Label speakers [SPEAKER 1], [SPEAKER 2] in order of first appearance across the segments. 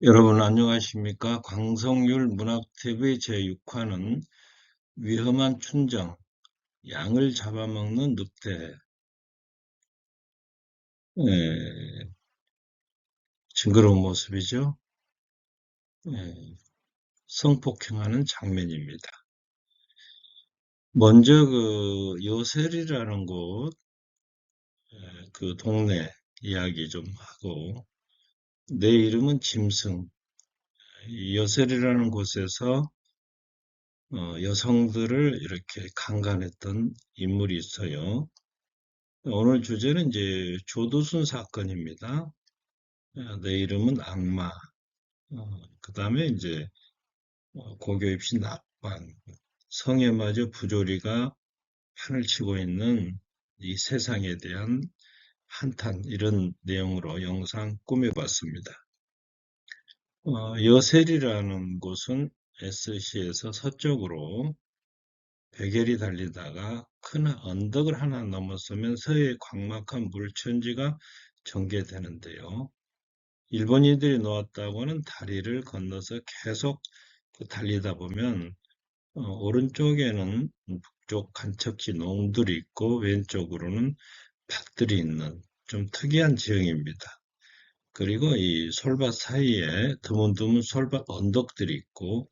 [SPEAKER 1] 여러분 안녕하십니까? 광석률 문학TV 제6화는 위험한 춘정, 양을 잡아먹는 늑대, 예, 징그러운 모습이죠. 예, 성폭행하는 장면입니다. 먼저 그 여셀이라는 곳, 그 동네 이야기 좀 하고, 내 이름은 짐승. 이 여셀이라는 곳에서 여성들을 이렇게 강간했던 인물이 있어요. 오늘 주제는 이제 조두순 사건입니다. 내 이름은 악마. 그 다음에 이제 고교 입시 낙방, 성에마저 부조리가 판을 치고 있는 이 세상에 대한 한탄 이런 내용으로 영상 꾸며봤습니다. 여셀이라는 곳은 SC에서 서쪽으로 베겔이 달리다가 큰 언덕을 하나 넘어서면 서해의 광막한 물천지가 전개되는데요. 일본인들이 놓았다고 하는 다리를 건너서 계속 달리다 보면 오른쪽에는 북쪽 간척지 농들이 있고 왼쪽으로는 밭들이 있는 좀 특이한 지형입니다. 그리고 이 솔밭 사이에 드문드문 솔밭 언덕들이 있고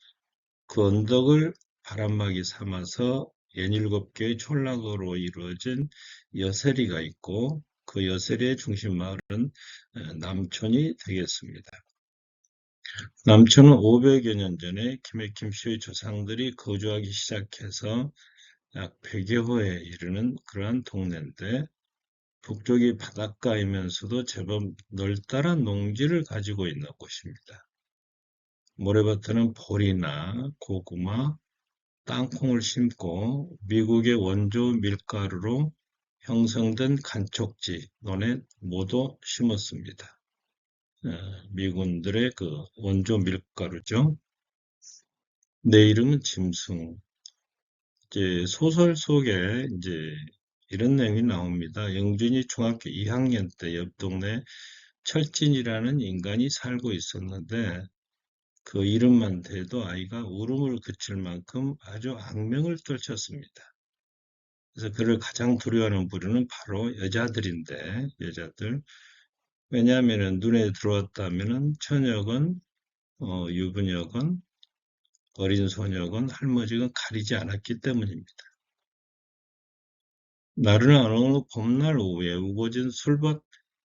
[SPEAKER 1] 그 언덕을 바람막이 삼아서 67개의 촌락으로 이루어진 여세리가 있고 그 여세리의 중심 마을은 남촌이 되겠습니다. 남촌은 500여 년 전에 김해김씨의 조상들이 거주하기 시작해서 약 100여 호에 이르는 그러한 동네인데 북쪽이 바닷가이면서도 제법 널따란 농지를 가지고 있는 곳입니다. 모래밭에는 보리나 고구마, 땅콩을 심고 미국의 원조 밀가루로 형성된 간촉지, 논에 모두 심었습니다. 미군들의 그 원조 밀가루죠. 내 이름은 짐승. 이제 소설 속에 이제 이런 내용이 나옵니다. 영준이 중학교 2학년 때 옆 동네 철진이라는 인간이 살고 있었는데 그 이름만 대도 아이가 울음을 그칠 만큼 아주 악명을 떨쳤습니다. 그래서 그를 가장 두려워하는 부류는 바로 여자들인데, 여자들. 왜냐하면 눈에 들어왔다면 처녀건, 유부녀건, 어린 소녀건, 할머니건 가리지 않았기 때문입니다. 나른한 어느 봄날 오후에 우거진 술밭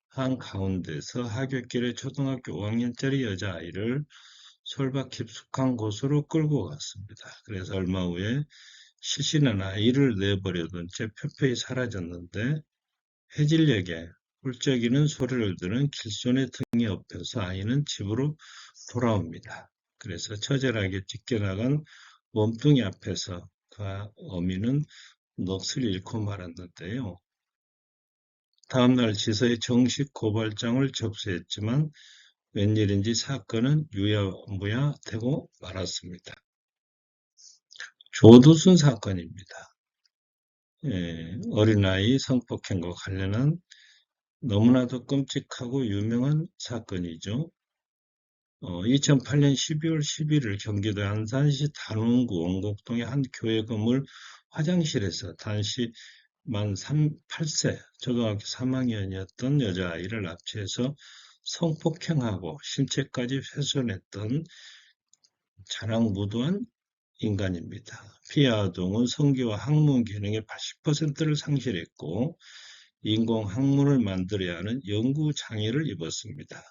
[SPEAKER 1] 한가운데서 하굣길에 초등학교 5학년짜리 여자아이를 솔밭 깊숙한 곳으로 끌고 갔습니다. 그래서 얼마 후에 시신은 아이를 내버려둔 채 편편히 사라졌는데 해질녘에 훌쩍이는 소리를 들은 길손의 등에 업혀서 아이는 집으로 돌아옵니다. 그래서 처절하게 찢겨나간 몸뚱이 앞에서 그 어미는 넋을 잃고 말았는데요. 다음날 지서에 정식 고발장을 접수했지만 웬일인지 사건은 유야무야 되고 말았습니다. 조두순 사건입니다. 어린아이 성폭행과 관련한 너무나도 끔찍하고 유명한 사건이죠. 2008년 12월 11일 경기도 안산시 단원구 원곡동의 한 교회 건물 화장실에서 당시 만 8세 초등학교 3학년이었던 여자아이를 납치해서 성폭행하고 신체까지 훼손했던 자랑무도한 인간입니다. 피해 아동은 성기와 항문 기능의 80%를 상실했고 인공 항문을 만들어야 하는 연구 장애를 입었습니다.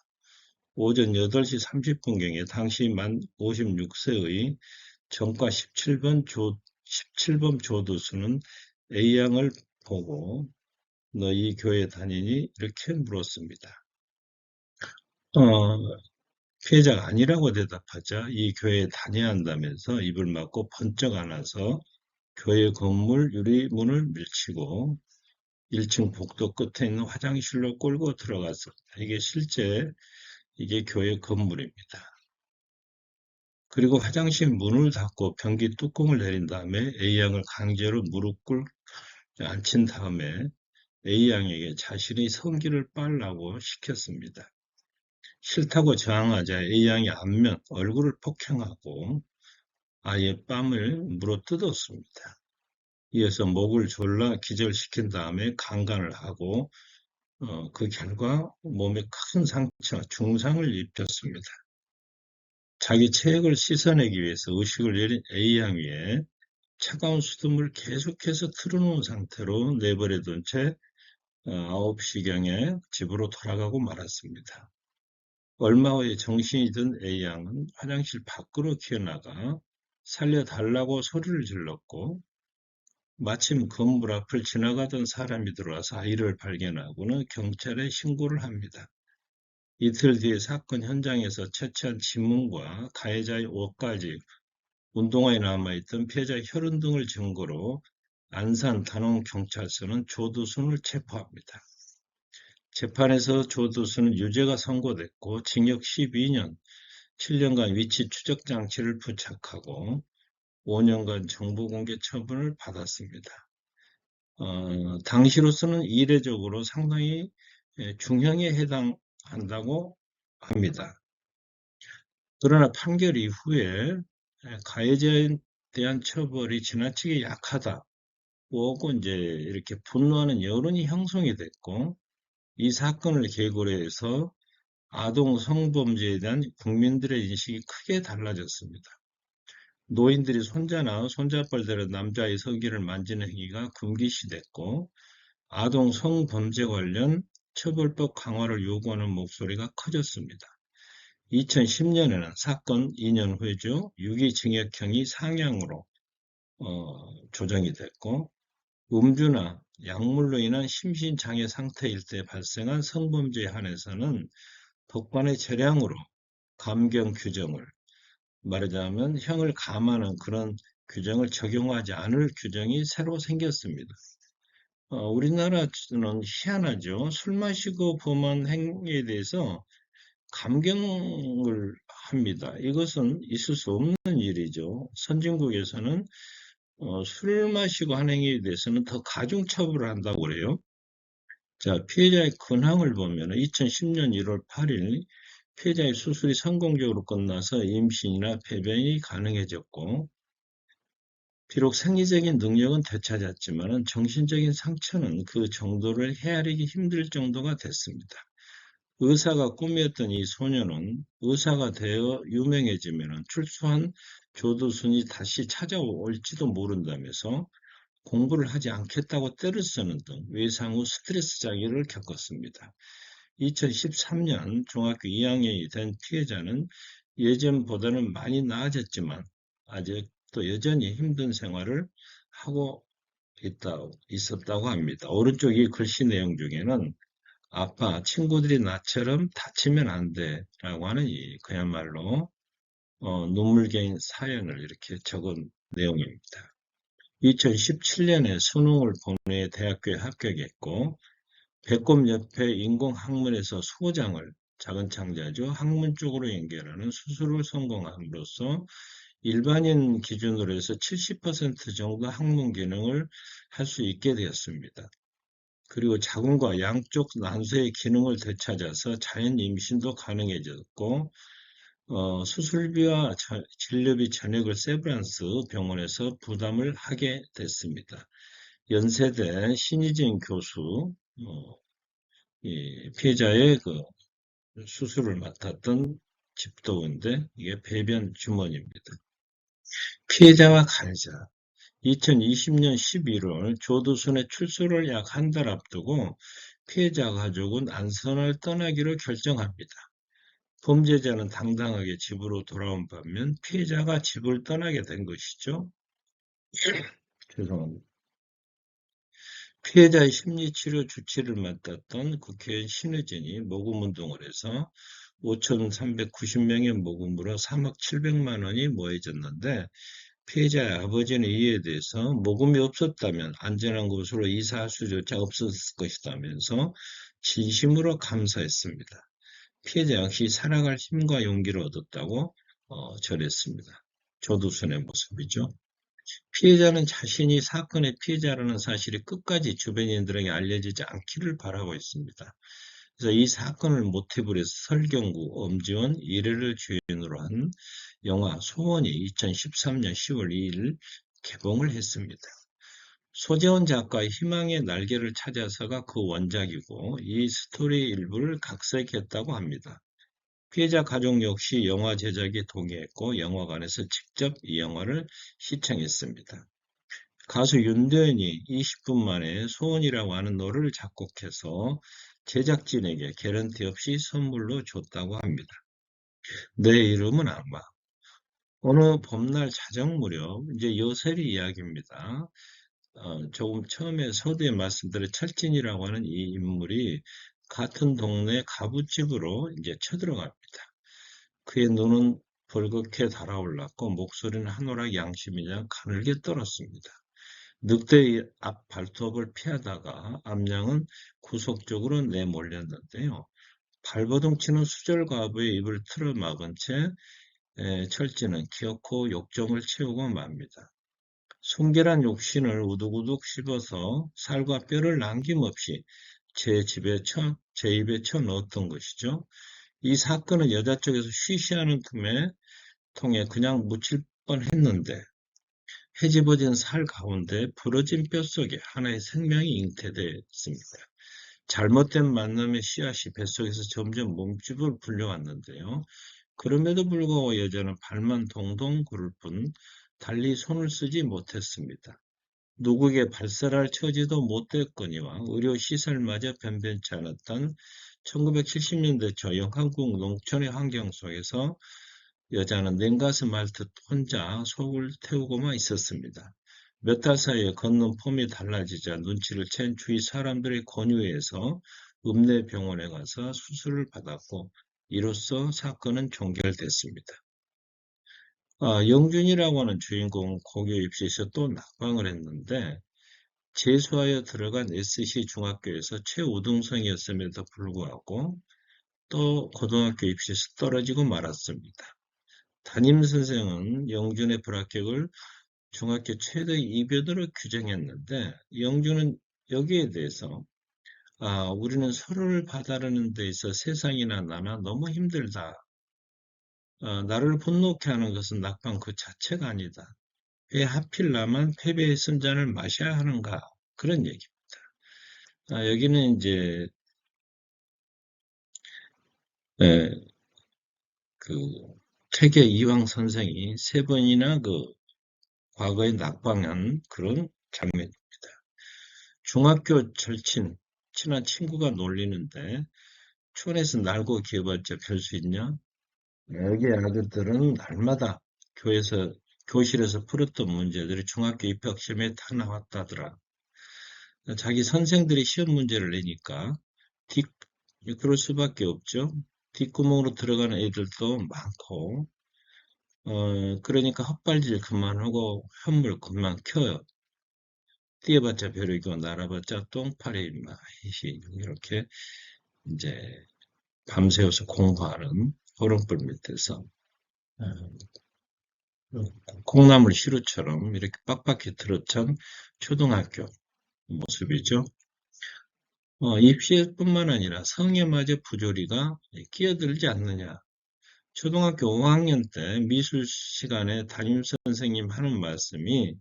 [SPEAKER 1] 오전 8시 30분경에 당시 만 56세의 전과 17번 조두수는 A양을 보고 너 이 교회 다니니? 이렇게 물었습니다. 피해자가 아니라고 대답하자 이 교회에 다녀야 한다면서 입을 막고 번쩍 안아서 교회 건물 유리문을 밀치고 1층 복도 끝에 있는 화장실로 끌고 들어갔습니다. 이게 실제 이게 교회 건물입니다. 그리고 화장실 문을 닫고 변기 뚜껑을 내린 다음에 A양을 강제로 무릎 꿇 앉힌 다음에 A양에게 자신의 성기를 빨라고 시켰습니다. 싫다고 저항하자 A양이 안면, 얼굴을 폭행하고 아예 뺨을 물어뜯었습니다. 이어서 목을 졸라 기절시킨 다음에 강간을 하고 그 결과 몸에 큰 상처, 중상을 입혔습니다. 자기 체액을 씻어내기 위해서 의식을 잃은 A양 위에 차가운 수돗물 계속해서 틀어놓은 상태로 내버려둔 채 9시경에 집으로 돌아가고 말았습니다. 얼마 후에 정신이 든 A양은 화장실 밖으로 기어나가 살려달라고 소리를 질렀고 마침 건물 앞을 지나가던 사람이 들어와서 아이를 발견하고는 경찰에 신고를 합니다. 이틀 뒤에 사건 현장에서 채취한 지문과 가해자의 옷까지 운동화에 남아있던 피해자의 혈흔 등을 증거로 안산 단원경찰서는 조두순을 체포합니다. 재판에서 조두순은 유죄가 선고됐고 징역 12년, 7년간 위치 추적 장치를 부착하고 5년간 정보공개 처분을 받았습니다. 당시로서는 이례적으로 상당히 중형에 해당한다고 합니다. 그러나 판결 이후에 가해자에 대한 처벌이 지나치게 약하다. 고 이제 이렇게 분노하는 여론이 형성이 됐고, 이 사건을 계기로 해서 아동 성범죄에 대한 국민들의 인식이 크게 달라졌습니다. 노인들이 손자나 손자뻘들의 남자의 성기를 만지는 행위가 금기시됐고, 아동 성범죄 관련 처벌법 강화를 요구하는 목소리가 커졌습니다. 2010년에는 사건 2년 후죠. 유기징역형이 상향으로 조정이 됐고 음주나 약물로 인한 심신장애 상태일 때 발생한 성범죄에 한해서는 법관의 재량으로 감경 규정을 말하자면 형을 감하는 그런 규정을 적용하지 않을 규정이 새로 생겼습니다. 우리나라는 희한하죠. 술 마시고 범한 행위에 대해서 감경을 합니다. 이것은 있을 수 없는 일이죠. 선진국에서는 술 마시고 한 행위에 대해서는 더 가중처벌을 한다고 그래요. 자, 피해자의 근황을 보면 2010년 1월 8일 피해자의 수술이 성공적으로 끝나서 임신이나 배변이 가능해졌고 비록 생리적인 능력은 되찾았지만 정신적인 상처는 그 정도를 헤아리기 힘들 정도가 됐습니다. 의사가 꿈이었던 이 소녀는 의사가 되어 유명해지면 출소한 조두순이 다시 찾아올지도 모른다면서 공부를 하지 않겠다고 때를 쓰는 등 외상 후 스트레스 장애를 겪었습니다. 2013년 중학교 2학년이 된 피해자는 예전보다는 많이 나아졌지만 아직도 여전히 힘든 생활을 하고 있었다고 합니다. 오른쪽 이 글씨 내용 중에는 아빠, 친구들이 나처럼 다치면 안 돼 라고 하는 그야말로 눈물겨인 사연을 이렇게 적은 내용입니다. 2017년에 수능을 본해 대학교에 합격했고 배꼽 옆에 인공항문에서 소장을 작은 창자죠. 항문 쪽으로 연결하는 수술을 성공함으로써 일반인 기준으로 해서 70% 정도 항문 기능을 할 수 있게 되었습니다. 그리고 자궁과 양쪽 난소의 기능을 되찾아서 자연 임신도 가능해졌고 수술비와 진료비 전액을 세브란스 병원에서 부담을 하게 됐습니다. 연세대 신희진 교수 피해자의 그 수술을 맡았던 집도인데 이게 배변 주머니입니다. 피해자와 가해자 2020년 11월 조두순의 출소를 약 한 달 앞두고 피해자 가족은 안산을 떠나기로 결정합니다. 범죄자는 당당하게 집으로 돌아온 반면 피해자가 집을 떠나게 된 것이죠. 죄송합니다. 피해자의 심리치료 주치를 맡았던 국회의원 신의진이 모금운동을 해서 5,390명의 모금으로 3억 700만 원이 모여졌는데 피해자의 아버지는 이에 대해서 모금이 없었다면 안전한 곳으로 이사할 수조차 없었을 것이다면서 진심으로 감사했습니다. 피해자 역시 살아갈 힘과 용기를 얻었다고 전했습니다. 조두순의 모습이죠. 피해자는 자신이 사건의 피해자라는 사실이 끝까지 주변인들에게 알려지지 않기를 바라고 있습니다. 그래서 이 사건을 모티브로 해서 설경구, 엄지원, 이래를 주연으로 한 영화 소원이 2013년 10월 2일 개봉을 했습니다. 소재원 작가의 희망의 날개를 찾아서가 그 원작이고 이 스토리의 일부를 각색했다고 합니다. 피해자 가족 역시 영화 제작에 동의했고 영화관에서 직접 이 영화를 시청했습니다. 가수 윤도현이 20분 만에 소원이라고 하는 노래를 작곡해서 제작진에게 개런티 없이 선물로 줬다고 합니다. 내 이름은 아마 어느 봄날 자정 무렵 이제 요셉이 이야기입니다. 조금 처음에 서두에 말씀드린 철진이라고 하는 이 인물이 같은 동네 가부집으로 이제 쳐들어갑니다. 그의 눈은 벌겋게 달아올랐고 목소리는 한오락 양심이냐 가늘게 떨었습니다. 늑대의 앞 발톱을 피하다가 암양은 구속적으로 내몰렸는데요. 발버둥 치는 수절과부의 입을 틀어막은 채 철진은 기어코 욕정을 채우고 맙니다. 순결한 욕신을 우두구둑 씹어서 살과 뼈를 남김없이 제 입에 쳐 넣었던 것이죠. 이 사건은 여자 쪽에서 쉬쉬하는 통에 그냥 묻힐 뻔했는데 헤집어진 살 가운데 부러진 뼈 속에 하나의 생명이 잉태되어 있습니다. 잘못된 만남의 씨앗이 뱃속에서 점점 몸집을 불려왔는데요. 그럼에도 불구하고 여자는 발만 동동 구를 뿐 달리 손을 쓰지 못했습니다. 누구에게 발설할 처지도 못됐거니와 의료시설마저 변변치 않았던 1970년대 초 한국 농촌의 환경 속에서 여자는 냉가슴 앓듯 혼자 속을 태우고만 있었습니다. 몇 달 사이에 걷는 폼이 달라지자 눈치를 챈 주위 사람들의 권유에서 읍내병원에 가서 수술을 받았고 이로써 사건은 종결됐습니다. 영준이라고 하는 주인공 고교 입시에서 또 낙방을 했는데 재수하여 들어간 SC 중학교에서 최우등생이었음에도 불구하고 또 고등학교 입시에서 떨어지고 말았습니다. 담임선생은 영준의 불합격을 중학교 최대 이변으로 규정했는데 영준은 여기에 대해서 우리는 서로를 봐다르는 데 있어 세상이나 나나 너무 힘들다. 나를 분노케 하는 것은 낙방 그 자체가 아니다. 왜 하필 나만 패배의 쓴잔을 마셔야 하는가? 그런 얘기입니다. 여기는 이제 에, 그 퇴계 이황 선생이 세 번이나 그 과거에 낙방한 그런 장면입니다. 중학교 절친, 친한 친구가 놀리는데 촌에서 날고 기어봤자 별 수 있냐? 여기 아들들은 날마다 교실에서 풀었던 문제들이 중학교 입학시험에 다 나왔다더라. 자기 선생들이 시험 문제를 내니까 그럴 수밖에 없죠. 뒷구멍으로 들어가는 애들도 많고, 그러니까 헛발질 그만하고 현물 그만 켜요. 뛰어봤자 벼룩이고 날아봤자 똥파리 이렇게 이제 밤새워서 공부하는 호롱불 밑에서 콩나물 시루처럼 이렇게 빡빡히 들어찬 초등학교 모습이죠. 입시뿐만 아니라 성에마저 부조리가 끼어들지 않느냐. 초등학교 5학년 때 미술 시간에 담임선생님 하는 말씀이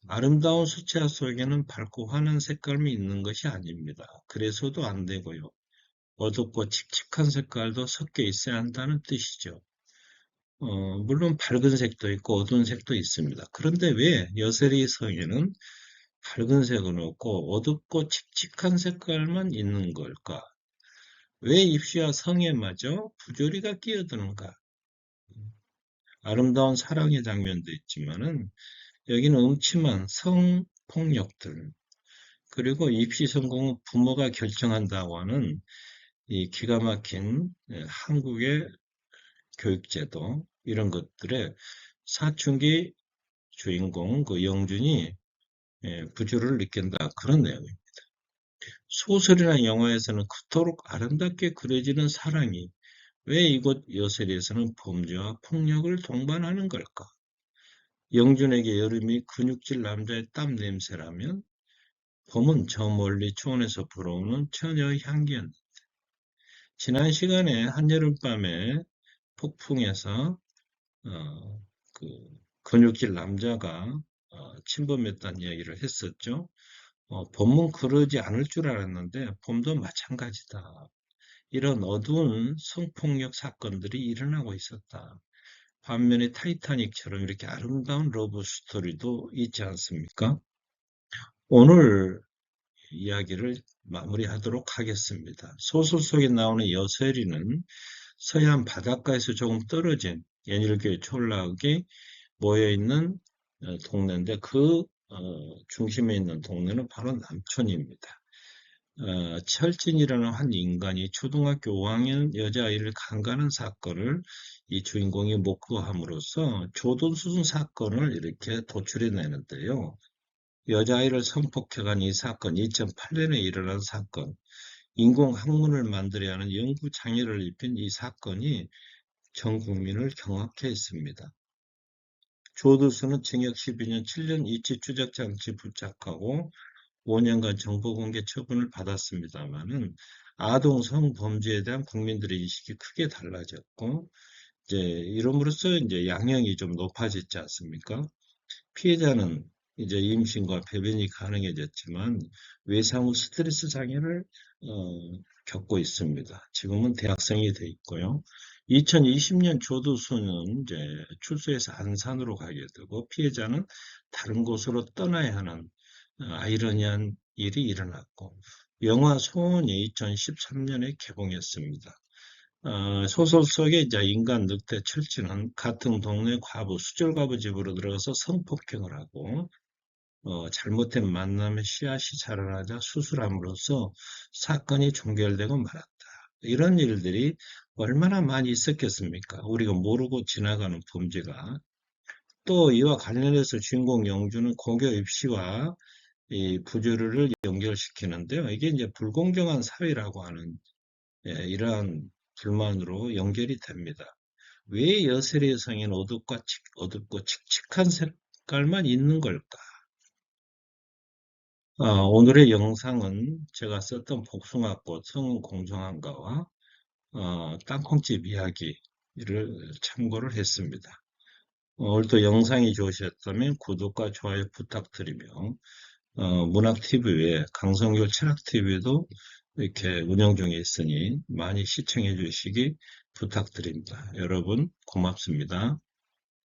[SPEAKER 1] 아름다운 수채화 속에는 밝고 환한 색감이 있는 것이 아닙니다. 그래서도 안 되고요. 어둡고 칙칙한 색깔도 섞여 있어야 한다는 뜻이죠. 물론 밝은 색도 있고 어두운 색도 있습니다. 그런데 왜 여세리 성에는 밝은 색은 없고 어둡고 칙칙한 색깔만 있는 걸까? 왜 입시와 성에마저 부조리가 끼어드는가? 아름다운 사랑의 장면도 있지만은 여기는 음침한 성폭력들 그리고 입시 성공은 부모가 결정한다고 하는 이 기가 막힌 한국의 교육제도 이런 것들에 사춘기 주인공 그 영준이 부조를 느낀다 그런 내용입니다. 소설이나 영화에서는 그토록 아름답게 그려지는 사랑이 왜 이곳 여셀에서는 범죄와 폭력을 동반하는 걸까? 영준에게 여름이 근육질 남자의 땀 냄새라면 봄은 저 멀리 초원에서 불어오는 처녀의 향기였는데 지난 시간에 한여름밤에 폭풍에서 어, 그 근육질 남자가 침범했다는 이야기를 했었죠. 봄은 그러지 않을 줄 알았는데 봄도 마찬가지다. 이런 어두운 성폭력 사건들이 일어나고 있었다. 반면에 타이타닉처럼 이렇게 아름다운 러브 스토리도 있지 않습니까? 오늘 이야기를 마무리하도록 하겠습니다. 소설 속에 나오는 여세리는 서해안 바닷가에서 조금 떨어진 연일교의 촌락이 모여있는 동네인데 그 중심에 있는 동네는 바로 남촌입니다. 철진이라는 한 인간이 초등학교 5학년 여자아이를 강간한 사건을 이 주인공이 목도함으로써 조돈수순 사건을 이렇게 도출해내는데요. 여자아이를 성폭행한 이 사건, 2008년에 일어난 사건, 인공학문을 만들어야 하는 연구 장애를 입힌 이 사건이 전 국민을 경악해 했습니다. 조두수는 징역 12년 7년 이치 추적 장치 부착하고 5년간 정보 공개 처분을 받았습니다만은 아동 성범죄에 대한 국민들의 인식이 크게 달라졌고 이제 이름으로써 이제 양형이 좀 높아졌지 않습니까? 피해자는 이제 임신과 배변이 가능해졌지만 외상 후 스트레스 장애를 겪고 있습니다. 지금은 대학생이 돼 있고요. 2020년 조두수는 이제 출소해서 안산으로 가게 되고 피해자는 다른 곳으로 떠나야 하는 아이러니한 일이 일어났고 영화 소원이 2013년에 개봉했습니다. 소설 속에 이제 인간 늑대 철지는 같은 동네 과부, 수절과부 집으로 들어가서 성폭행을 하고, 잘못된 만남의 씨앗이 자라나자 수술함으로써 사건이 종결되고 말았다. 이런 일들이 얼마나 많이 있었겠습니까? 우리가 모르고 지나가는 범죄가. 또 이와 관련해서 주인공 영주는 고교 입시와 이 부조리를 연결시키는데요. 이게 이제 불공정한 사회라고 하는 이러한 불만으로 연결이 됩니다. 왜 여세의 성에는 어둡고 칙칙한 색깔만 있는 걸까? 오늘의 영상은 제가 썼던 복숭아꽃 성은 공정한가와 땅콩집 이야기를 참고를 했습니다. 오늘도 영상이 좋으셨다면 구독과 좋아요 부탁드리며 문학TV 외에 강성교 철학TV도 이렇게 운영 중에 있으니 많이 시청해 주시기 부탁드립니다. 여러분 고맙습니다.